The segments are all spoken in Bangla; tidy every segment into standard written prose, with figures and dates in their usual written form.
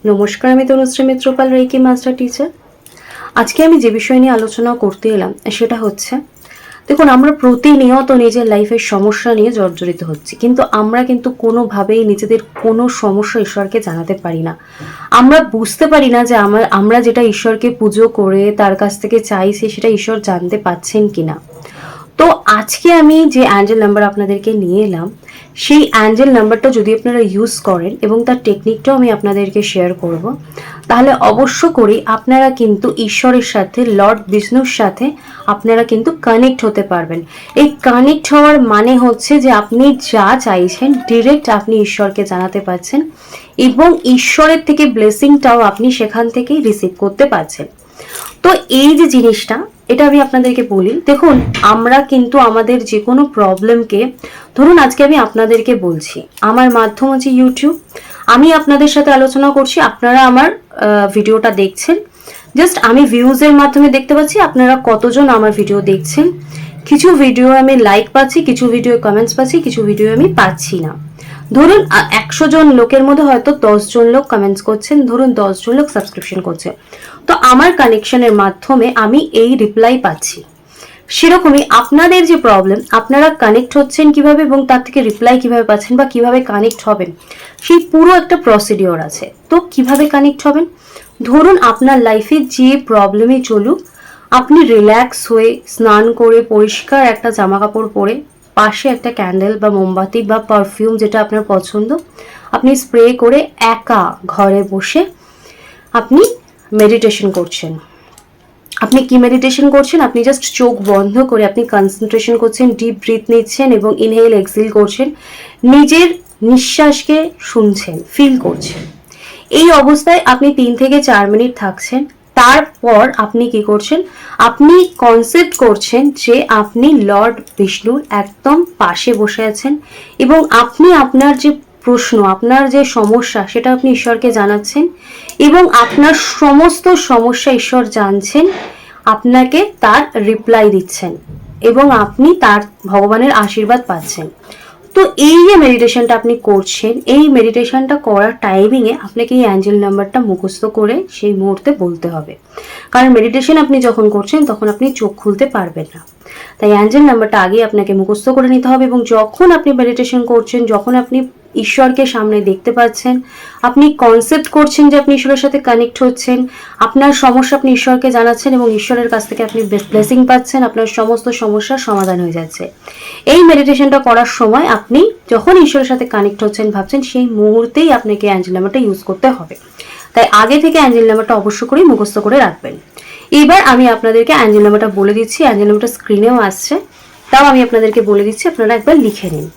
নমস্কার, আমি Tanushree Mitrapal, reiki master teacher. আজকে আমি যে বিষয় নিয়ে আলোচনা করতে এলাম সেটা হচ্ছে, দেখুন, আমরা প্রতিনিয়ত নিজের লাইফের সমস্যা নিয়ে জর্জরিত হচ্ছি, কিন্তু আমরা কোনোভাবেই নিজেদের কোনো সমস্যা ঈশ্বরকে জানাতে পারি না। আমরা বুঝতে পারি না যে আমরা যেটা ঈশ্বরকে পুজো করে তার কাছ থেকে চাইছি সেটা ঈশ্বর জানতে পাচ্ছেন কিনা। তো আজকে আমি যে অ্যাঞ্জেল নাম্বার আপনাদেরকে নিয়ে এলাম, সেই অ্যাঞ্জেল নাম্বারটা যদি আপনারা ইউজ করেন এবং তার টেকনিকটাও আমি আপনাদেরকে শেয়ার করব, তাহলে অবশ্য করে আপনারা কিন্তু ঈশ্বরের সাথে, লর্ড বিষ্ণুর সাথে আপনারা কিন্তু কানেক্ট হতে পারবেন। এই কানেক্ট হওয়ার মানে হচ্ছে যে আপনি যা চাইছেন ডিরেক্ট আপনি ঈশ্বরকে জানাতে পারছেন এবং ঈশ্বরের থেকে ব্লেসিংটাও আপনি সেখান থেকেই রিসিভ করতে পারছেন। তো এই যে জিনিসটা, এটা আমি আপনাদেরকে বলি। দেখুন, আমরা কিন্তু আমাদের যে কোনো প্রবলেমকে, ধরুন আজকে আমি আপনাদেরকে বলছি, আমার মাধ্যম হচ্ছে ইউটিউব, আমি আপনাদের সাথে আলোচনা করছি, আপনারা আমার ভিডিওটা দেখছেন। জাস্ট আমি ভিউজের মাধ্যমে দেখতে পাচ্ছি আপনারা কতজন আমার ভিডিও দেখছেন। কিছু ভিডিও আমি লাইক পাচ্ছি, কিছু ভিডিও কমেন্টস পাচ্ছি, কিছু ভিডিও আমি পাচ্ছি না। ধরুন 100 জন লোকের মধ্যে হয়তো 10 জন লোক কমেন্টস করছেন, ধরুন 10 জন লোক সাবস্ক্রিপশন করছে। তো আমার কানেকশনের মাধ্যমে আমি এই রিপ্লাই পাচ্ছি। সেরকমই আপনাদের যে প্রবলেম, আপনারা কানেক্ট হচ্ছেন কিভাবে এবং তার থেকে রিপ্লাই কিভাবে পাচ্ছেন বা কিভাবে কানেক্ট হবেন, সেই পুরো একটা প্রসিডিওর আছে। তো কিভাবে কানেক্ট হবেন, ধরুন আপনার লাইফে যে প্রবলেমই চলুক, আপনি রিল্যাক্স হয়ে স্নান করে পরিষ্কার একটা জামা কাপড় পরে পাশে একটা ক্যান্ডেল বা মোমবাতি বা পারফিউম যেটা আপনার পছন্দ আপনি স্প্রে করে একা ঘরে বসে আপনি মেডিটেশন করছেন। আপনি কি মেডিটেশন করছেন? আপনি জাস্ট চোখ বন্ধ করে আপনি কনসেন্ট্রেশন করছেন, ডিপ ব্রিথ নিচ্ছেন এবং ইনহেল এক্সহেল করছেন, নিজের নিঃশ্বাসকে শুনছেন, ফিল করছেন। এই অবস্থায় আপনি 3 থেকে 4 মিনিট থাকছেন। তারপর আপনি কি করছেন, আপনি কনসেপ্ট করছেন যে আপনি লর্ড বিষ্ণুর একদম পাশে বসে আছেন এবং আপনি আপনার যে প্রশ্ন, আপনার যে সমস্যা, সেটা আপনি ঈশ্বরকে জানাচ্ছেন এবং আপনার সমস্ত সমস্যা ঈশ্বর জানছেন, আপনাকে তার রিপ্লাই দিচ্ছেন এবং আপনি তার ভগবানের আশীর্বাদ পাচ্ছেন। তো এই যে মেডিটেশনটা আপনি করছেন, এই মেডিটেশনটা করার টাইমিংয়ে আপনাকে এই অ্যাঞ্জেল নাম্বারটা মুখস্থ করে সেই মুহূর্তে বলতে হবে। কারণ মেডিটেশন আপনি যখন করছেন তখন আপনি চোখ খুলতে পারবেন না, তাই অ্যাঞ্জেল নাম্বারটা আগে আপনাকে মুখস্থ করে নিতে হবে। এবং যখন আপনি মেডিটেশন করছেন, যখন আপনি ঈশ্বরকে সামনে দেখতে পাচ্ছেন, আপনি কনসেপ্ট করছেন যে আপনি ঈশ্বরের সাথে কানেক্ট হচ্ছেন, আপনার সমস্যা আপনি ঈশ্বরকে জানাচ্ছেন এবং ঈশ্বরের কাছ থেকে আপনি ব্লেসিং পাচ্ছেন, আপনার সমস্ত সমস্যার সমাধান হয়ে যাচ্ছে। এই মেডিটেশনটা করার সময় আপনি যখন ঈশ্বরের সাথে কানেক্ট হচ্ছেন, ভাবছেন, সেই মুহূর্তেই আপনাকে অ্যাঞ্জেল নাম্বারটা ইউজ করতে হবে। তাই আগে থেকে অ্যাঞ্জেল নাম্বারটা অবশ্য করেই মুখস্থ করে রাখবেন। এবার আমি আপনাদেরকে অ্যাঞ্জেল নাম্বারটা বলে দিচ্ছি, অ্যাঞ্জেল নাম্বারটা স্ক্রিনেও আসছে, তাও আমি আপনাদেরকে বলে দিচ্ছি, আপনারা একবার লিখে নিন।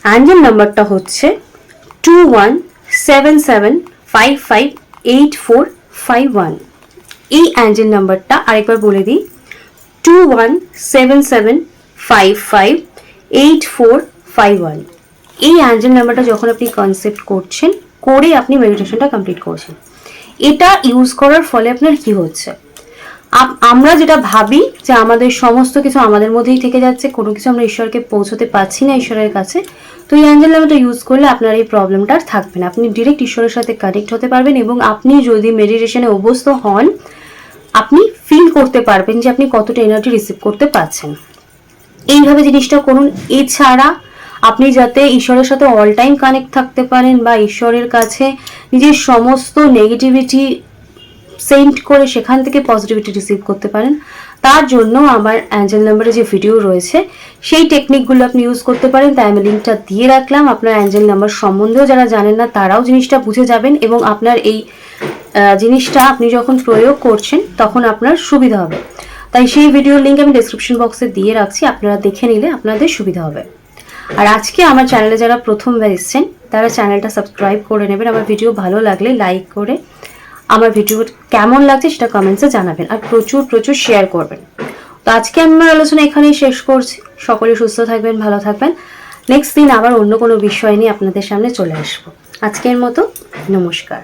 অ্যাঞ্জেল নাম্বারটা হচ্ছে 2177558451। এই অ্যাঞ্জেল নাম্বারটা আরেকবার বলে দিই, 2177558451। এই অ্যাঞ্জেল নাম্বারটা যখন আপনি কনসেপ্ট করছেন, করে আপনি মেডিটেশনটা কমপ্লিট করছেন, এটা ইউজ করার ফলে আপনার কি হচ্ছে, আমরা যেটা ভাবি যে আমাদের সমস্ত কিছু আমাদের মধ্যেই থেকে যাচ্ছে, কোনো কিছু আমরা ঈশ্বরকে পৌঁছতে পারছি না ঈশ্বরের কাছে, তো এই অ্যাঞ্জেল নাম্বারটা ইউজ করলে আপনার এই প্রবলেমটা আর থাকবে না। আপনি ডিরেক্ট ঈশ্বরের সাথে কানেক্ট হতে পারবেন এবং আপনি যদি মেডিটেশনে অভ্যস্ত হন, আপনি ফিল করতে পারবেন যে আপনি কতটা এনার্জি রিসিভ করতে পারছেন। এইভাবে জিনিসটা করুন। এছাড়া আপনি যাতে ঈশ্বরের সাথে অল টাইম কানেক্ট থাকতে পারেন বা ঈশ্বরের কাছে নিজের সমস্ত নেগেটিভিটি সেন্ড করে সেখান থেকে পজিটিভিটি রিসিভ করতে পারেন, তার জন্য আমার অ্যাঞ্জেল নাম্বারে যে ভিডিও রয়েছে সেই টেকনিকগুলো আপনি ইউজ করতে পারেন। তাই আমি লিঙ্কটা দিয়ে রাখলাম। আপনার অ্যাঞ্জেল নাম্বার সম্বন্ধেও যারা জানেন না তারাও জিনিসটা বুঝে যাবেন এবং আপনার এই জিনিসটা আপনি যখন প্রয়োগ করছেন তখন আপনার সুবিধা হবে। তাই সেই ভিডিওর লিঙ্ক আমি ডেসক্রিপশন বক্সে দিয়ে রাখছি, আপনারা দেখে নিলে আপনাদের সুবিধা হবে। আর আজকে আমার চ্যানেলে যারা প্রথমবার এসেছেন তারা চ্যানেলটা সাবস্ক্রাইব করে নেবেন। আমার ভিডিও ভালো লাগলে লাইক করে আমার ভিডিও কেমন লাগছে সেটা কমেন্টসে জানাবেন আর প্রচুর প্রচুর শেয়ার করবেন। তো আজকে আমার আলোচনা এখানেই শেষ করছি। সকলে সুস্থ থাকবেন, ভালো থাকবেন। নেক্সট দিন আবার অন্য কোনো বিষয় নিয়ে আপনাদের সামনে চলে আসবো। আজকের মতো নমস্কার।